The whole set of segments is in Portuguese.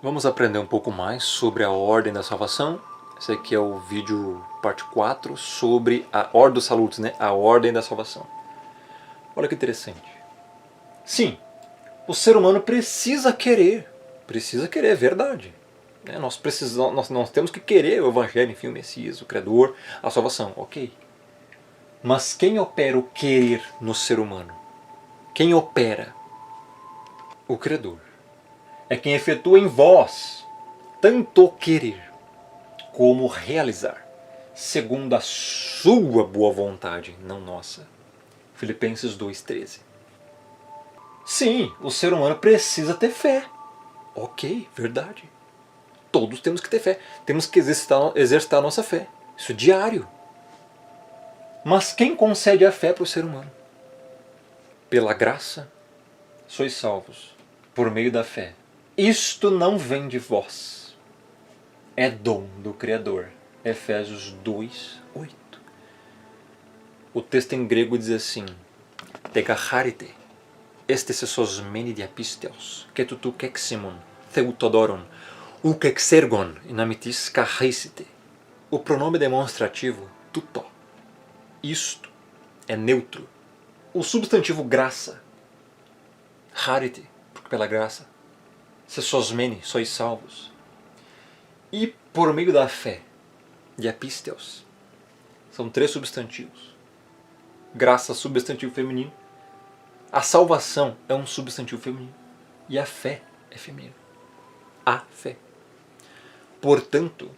Vamos aprender um pouco mais sobre a ordem da salvação. Esse aqui é o vídeo parte 4 sobre a Ordo Salutis, né? A ordem da salvação. Olha que interessante. Sim, o ser humano precisa querer, é verdade. Nós temos que querer o Evangelho, enfim, o Messias, o Criador, a salvação, ok. Mas quem opera o querer no ser humano? Quem opera? O Criador. É quem efetua em vós tanto querer como realizar, segundo a sua boa vontade, não nossa. Filipenses 2,13. Sim, o ser humano precisa ter fé. Ok, verdade. Todos temos que ter fé. Temos que exercitar a nossa fé. Isso é diário. Mas quem concede a fé para o ser humano? Pela graça, sois salvos, por meio da fé. Isto não vem de vós. É dom do Criador. Efésios 2:8. O texto em grego diz assim: Tegacharite, estes esos meni diapisteos, ketutu keximon, theutodoron, ukexergon, inamitis kacheisite. O pronome demonstrativo, tuto. Isto é neutro. O substantivo graça, charite, porque pela graça, sesosmeni, sois salvos. E por meio da fé, diapisteos, são 3 substantivos. Graça, substantivo feminino. A salvação é um substantivo feminino. E a fé é feminino. A fé. Portanto,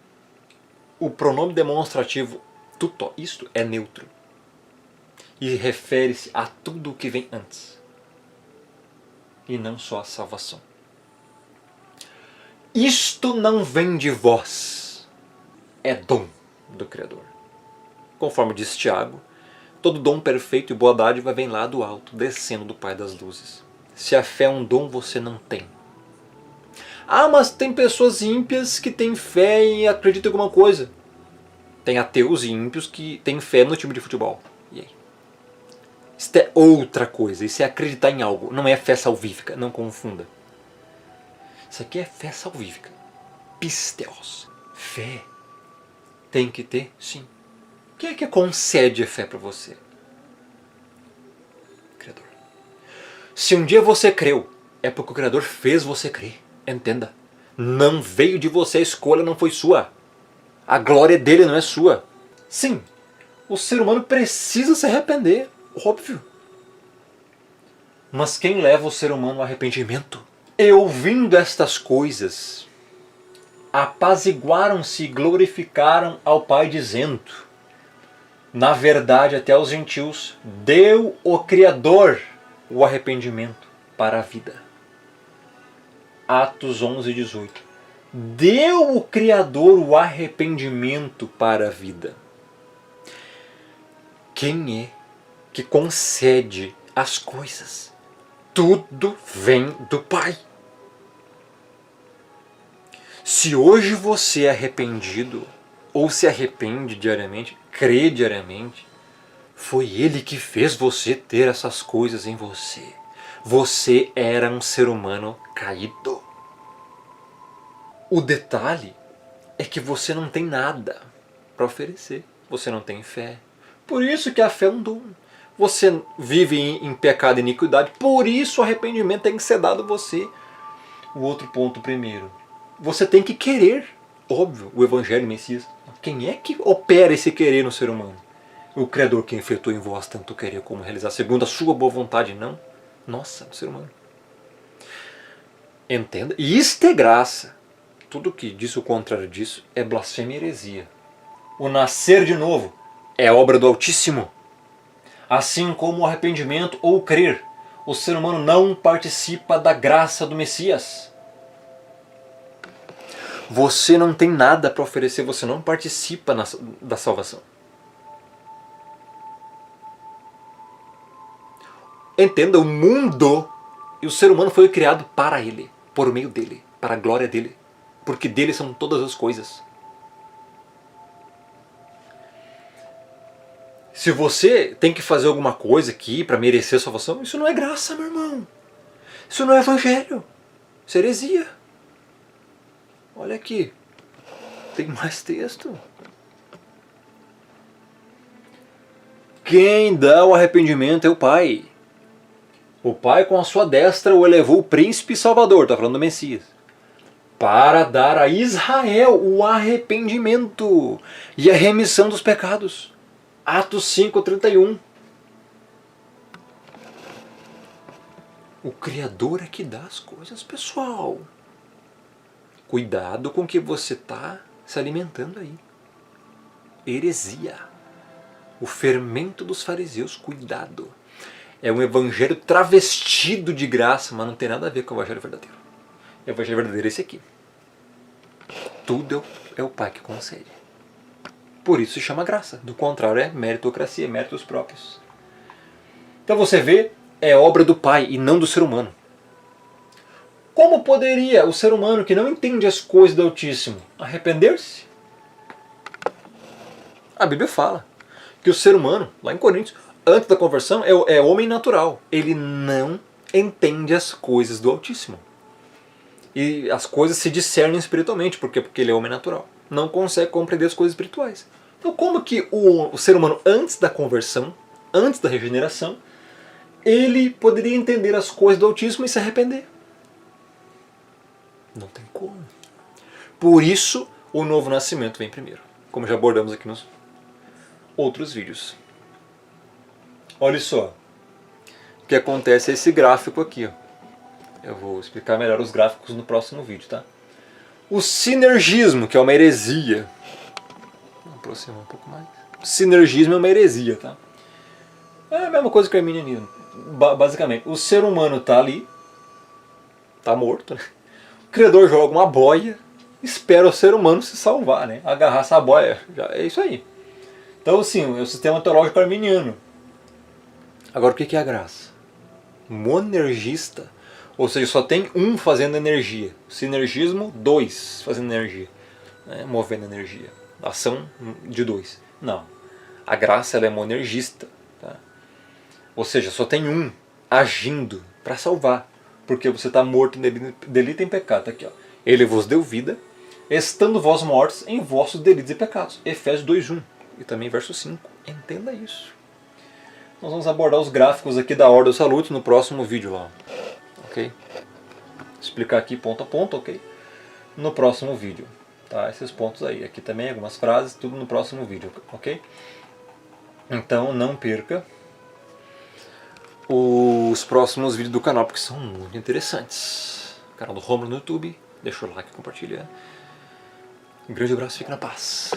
o pronome demonstrativo tuto, isto é neutro. E refere-se a tudo o que vem antes. E não só a salvação. Isto não vem de vós. É dom do Criador. Conforme diz Tiago, todo dom perfeito e boa dádiva vem lá do alto, descendo do Pai das luzes. Se a fé é um dom, você não tem. Ah, mas tem pessoas ímpias que têm fé e acreditam em alguma coisa. Tem ateus e ímpios que têm fé no time de futebol. E aí? Isso é outra coisa. Isso é acreditar em algo. Não é fé salvífica. Não confunda. Isso aqui é fé salvífica. Pisteos. Fé. Tem que ter? Sim. Quem é que concede a fé para você? Criador. Se um dia você creu, é porque o Criador fez você crer. Entenda. Não veio de você, a escolha não foi sua. A glória dele não é sua. Sim, o ser humano precisa se arrepender. Óbvio. Mas quem leva o ser humano ao arrependimento? E ouvindo estas coisas, apaziguaram-se e glorificaram ao Pai, dizendo: na verdade, até aos gentios deu o Criador o arrependimento para a vida. Atos 11:18. Deu o Criador o arrependimento para a vida. Quem é que concede as coisas? Tudo vem do Pai. Se hoje você é arrependido, ou se arrepende diariamente, crê diariamente, foi Ele que fez você ter essas coisas em você. Você era um ser humano caído. O detalhe é que você não tem nada para oferecer. Você não tem fé. Por isso que a fé é um dom. Você vive em pecado e iniquidade, por isso o arrependimento tem que ser dado a você. O outro ponto primeiro. Você tem que querer. Óbvio, o Evangelho, o Messias. Quem é que opera esse querer no ser humano? O Criador que efetuou em vós tanto querer como realizar, segundo a sua boa vontade, não? Nossa, do ser humano. Entenda. E isto é graça. Tudo que diz o contrário disso é blasfêmia e heresia. O nascer de novo é obra do Altíssimo. Assim como o arrependimento ou o crer, o ser humano não participa da graça do Messias. Você não tem nada para oferecer, você não participa da salvação. Entenda, o mundo e o ser humano foi criado para ele, por meio dele, para a glória dele, porque dele são todas as coisas. Se você tem que fazer alguma coisa aqui para merecer a salvação, isso não é graça, meu irmão. Isso não é Evangelho. Isso é heresia. Olha aqui, tem mais texto. Quem dá o arrependimento é o Pai. O Pai com a sua destra o elevou o príncipe salvador, está falando do Messias, para dar a Israel o arrependimento e a remissão dos pecados. Atos 5:31. O Criador é que dá as coisas, pessoal. Cuidado com o que você está se alimentando aí. Heresia. O fermento dos fariseus, cuidado. É um evangelho travestido de graça, mas não tem nada a ver com o evangelho verdadeiro. O evangelho verdadeiro é esse aqui. Tudo é o Pai que concede. Por isso se chama graça. Do contrário é meritocracia, méritos próprios. Então você vê, é obra do Pai e não do ser humano. Como poderia o ser humano que não entende as coisas do Altíssimo arrepender-se? A Bíblia fala que o ser humano, lá em Coríntios, antes da conversão, é homem natural. Ele não entende as coisas do Altíssimo. E as coisas se discernem espiritualmente. Por quê? Porque ele é homem natural. Não consegue compreender as coisas espirituais. Então como que o ser humano, antes da conversão, antes da regeneração, ele poderia entender as coisas do Altíssimo e se arrepender? Não tem como. Por isso, o novo nascimento vem primeiro. Como já abordamos aqui nos outros vídeos. Olha só. O que acontece é esse gráfico aqui. Ó. Eu vou explicar melhor os gráficos no próximo vídeo, tá? O sinergismo, que é uma heresia. Vou aproximar um pouco mais. O sinergismo é uma heresia, tá? É a mesma coisa que o arminianismo. Basicamente, o ser humano tá ali, tá morto, né? O Criador joga uma boia, espera o ser humano se salvar, né? Agarrar essa boia, já é isso aí. Então, assim, é o sistema teológico arminiano. Agora, o que é a graça? Monergista, ou seja, só tem um fazendo energia. Sinergismo, dois fazendo energia, né? Movendo energia. Ação de dois. Não. A graça ela é monergista. Tá? Ou seja, só tem um agindo para salvar. Porque você está morto em delito e em pecado. Tá aqui, ó. Ele vos deu vida, estando vós mortos em vossos delitos e pecados. Efésios 2:1. E também verso 5. Entenda isso. Nós vamos abordar os gráficos aqui da Ordem dos Salutos no próximo vídeo lá. Ok? Explicar aqui ponto a ponto, ok? No próximo vídeo. Tá? Esses pontos aí. Aqui também algumas frases, tudo no próximo vídeo, ok? Então não perca os próximos vídeos do canal, porque são muito interessantes. Canal do Romulo no YouTube. Deixa o like, compartilha. Um grande abraço, fique na paz.